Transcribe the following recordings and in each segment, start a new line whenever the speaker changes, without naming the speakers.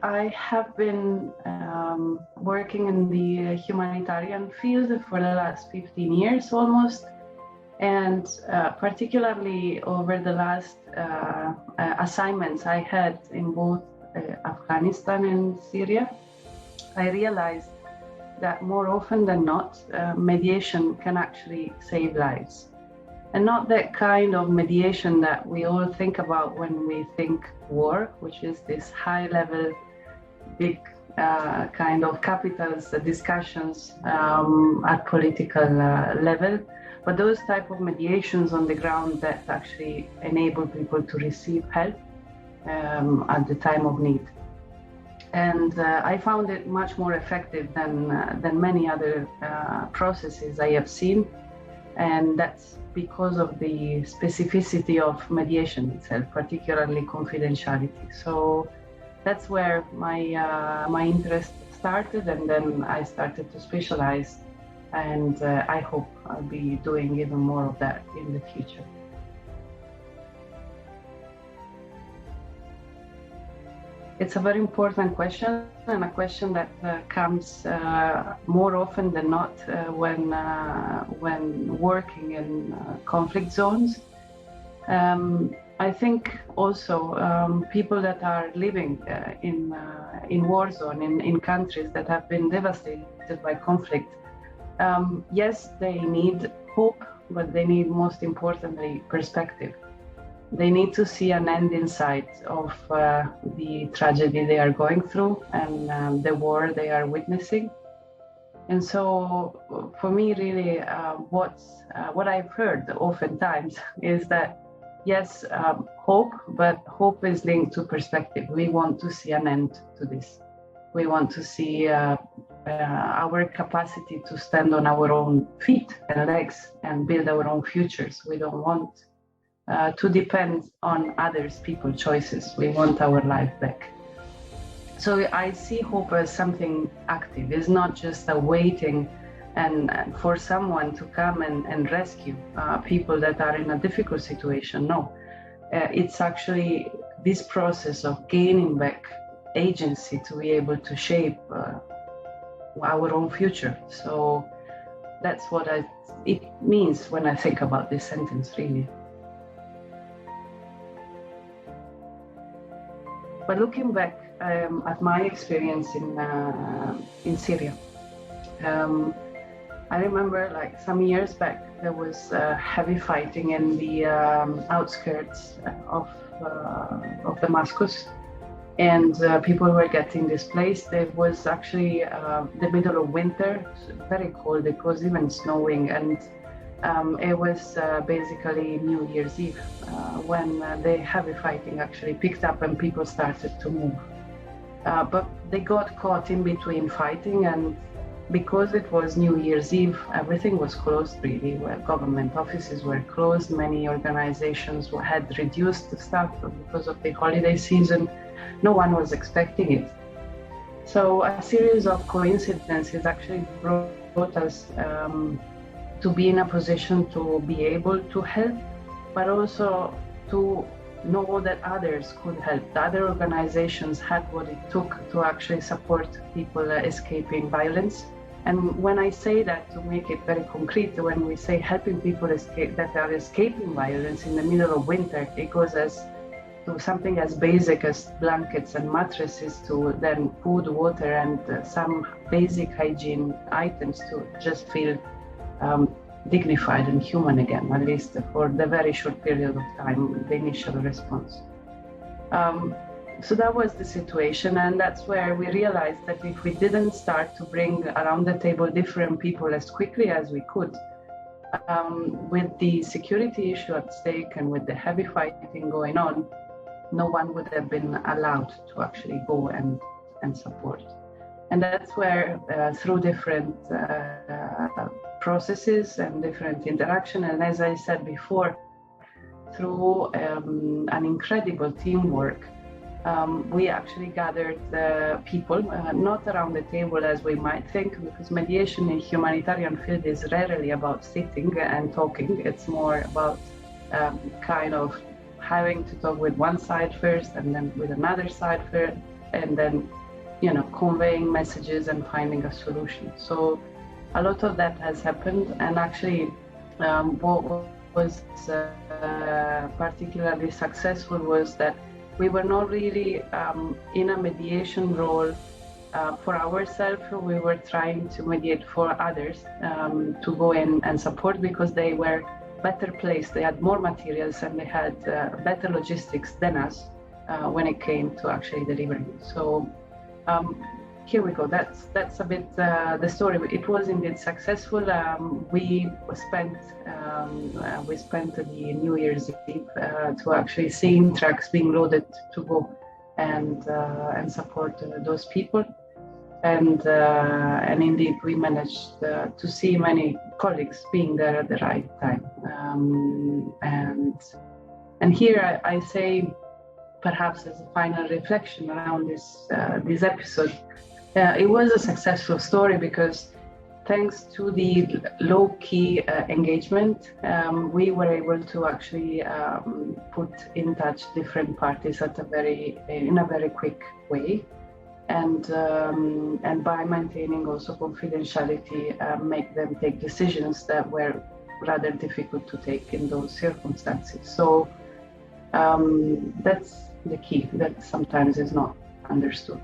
I have been working in the humanitarian field for the last 15 years almost, and particularly over the last assignments I had in both Afghanistan and Syria, I realized that more often than not, mediation can actually save lives. And not that kind of mediation that we all think about when we think war, which is this high level, big kind of capitals discussions at political level, but those type of mediations on the ground that actually enable people to receive help at the time of need. And I found it much more effective than many other processes I have seen. And that's because of the specificity of mediation itself, particularly confidentiality. So that's where my interest started, and then I started to specialize, and I hope I'll be doing even more of that in the future. It's a very important question, and a question that comes more often than not when working in conflict zones. I think also people that are living in war zone, in countries that have been devastated by conflict, yes, they need hope, but they need, most importantly, perspective. They need to see an end in sight of the tragedy they are going through and the war they are witnessing. And so for me, really, what I've heard oftentimes is that, yes, hope, but hope is linked to perspective. We want to see an end to this. We want to see our capacity to stand on our own feet and legs and build our own futures. We don't want to depend on others' people's choices. We want our life back. So I see hope as something active. It's not just a waiting and for someone to come and rescue people that are in a difficult situation. No, it's actually this process of gaining back agency to be able to shape our own future. So that's what it means when I think about this sentence, really. But looking back at my experience in Syria, I remember like some years back, there was heavy fighting in the outskirts of Damascus, and people were getting displaced. It was actually the middle of winter, very cold. It was even snowing, and it was basically New Year's Eve when the heavy fighting actually picked up and people started to move. But they got caught in between fighting, and because it was New Year's Eve, everything was closed really. Where government offices were closed, many organizations had reduced staff because of the holiday season. No one was expecting it. So a series of coincidences actually brought us to be in a position to be able to help, but also to know that others could help. The other organizations had what it took to actually support people escaping violence. And when I say that, to make it very concrete, when we say helping people escape that are escaping violence in the middle of winter, it goes as to something as basic as blankets and mattresses, to then food, water, and some basic hygiene items to just feel dignified and human again, at least for the very short period of time, the initial response. So that was the situation, and that's where we realized that if we didn't start to bring around the table different people as quickly as we could, with the security issue at stake and with the heavy fighting going on, no one would have been allowed to actually go and support. And that's where through different processes and different interaction, and as I said before, through an incredible teamwork, we actually gathered people, not around the table as we might think, because mediation in humanitarian field is rarely about sitting and talking. It's more about kind of having to talk with one side first and then with another side first, and then, conveying messages and finding a solution. So a lot of that has happened, and actually what was particularly successful was that we were not really in a mediation role for ourselves. We were trying to mediate for others to go in and support, because they were better placed, they had more materials, and they had better logistics than us when it came to actually delivering. So here we go. That's a bit the story. It was indeed successful. We spent the New Year's Eve to actually seeing trucks being loaded to go and support those people. And indeed, we managed to see many colleagues being there at the right time. And here I say, perhaps as a final reflection around this episode, it was a successful story because thanks to the low-key engagement, we were able to actually put in touch different parties in a very quick way. And by maintaining also confidentiality, make them take decisions that were rather difficult to take in those circumstances. So that's the key that sometimes is not understood.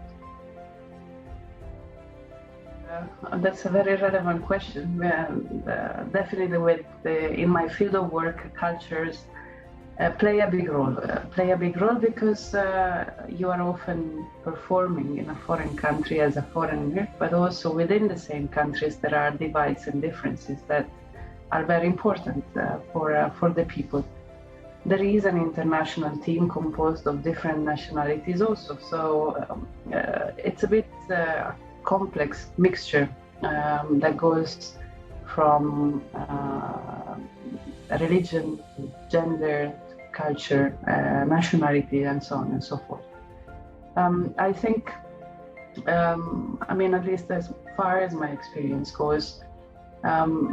That's a very relevant question. Definitely in my field of work, cultures play a big role. Because you are often performing in a foreign country as a foreigner, but also within the same countries there are divides and differences that are very important for the people. There is an international team composed of different nationalities also, so it's a bit complex mixture that goes from religion to gender, culture, nationality, and so on and so forth. I think, at least as far as my experience goes,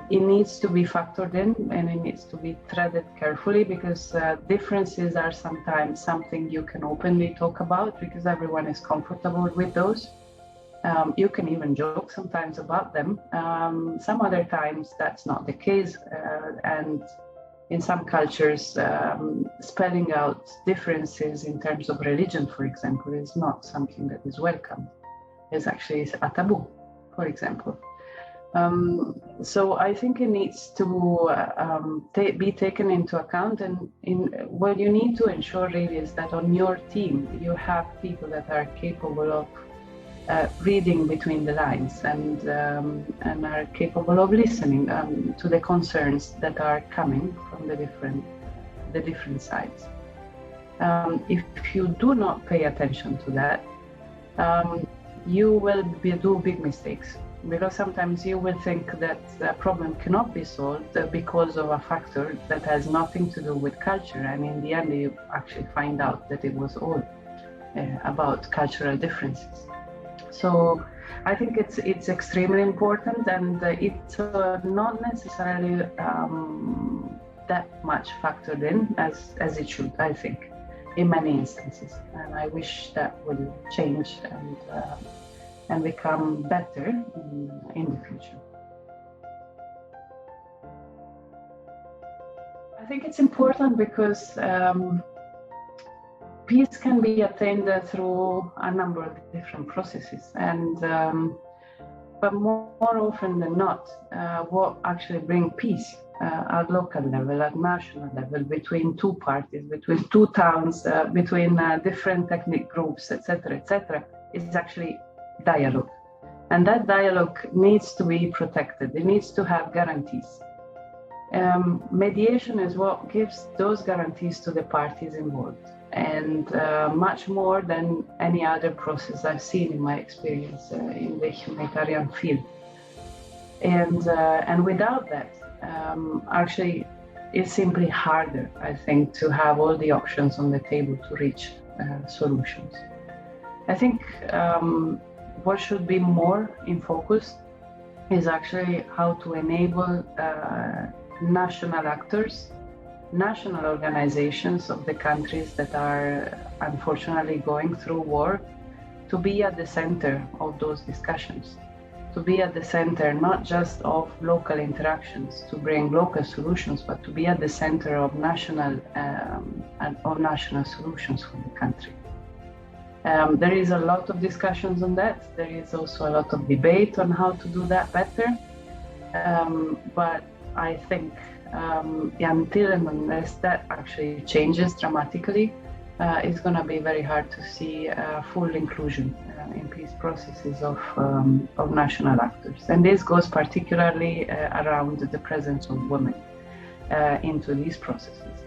it needs to be factored in, and it needs to be threaded carefully, because differences are sometimes something you can openly talk about because everyone is comfortable with those. You can even joke sometimes about them. Some other times that's not the case, and in some cultures, spelling out differences in terms of religion, for example, is not something that is welcomed. It's actually a taboo, for example. So I think it needs to be taken into account, and what you need to ensure really is that on your team you have people that are capable of reading between the lines and are capable of listening to the concerns that are coming from the different sides. If you do not pay attention to that, you will do big mistakes, because sometimes you will think that a problem cannot be solved because of a factor that has nothing to do with culture, and in the end you actually find out that it was all about cultural differences. So I think it's extremely important, and it's not necessarily that much factored in as it should, I think, in many instances. And I wish that will change and become better in the future. I think it's important because peace can be attained through a number of different processes, and but more often than not, what actually brings peace at local level, at national level, between two parties, between two towns, between different ethnic groups, etc., is actually dialogue. And that dialogue needs to be protected. It needs to have guarantees. Mediation is what gives those guarantees to the parties involved, and much more than any other process I've seen in my experience in the humanitarian field. And without that, actually, it's simply harder, I think, to have all the options on the table to reach solutions. I think what should be more in focus is actually how to enable national actors, national organizations of the countries that are unfortunately going through war, to be at the center of those discussions, to be at the center not just of local interactions, to bring local solutions, but to be at the center of national solutions for the country. There is a lot of discussions on that. There is also a lot of debate on how to do that better. But I think until and unless that actually changes dramatically, it's going to be very hard to see full inclusion in peace processes of national actors. And this goes particularly around the presence of women into these processes.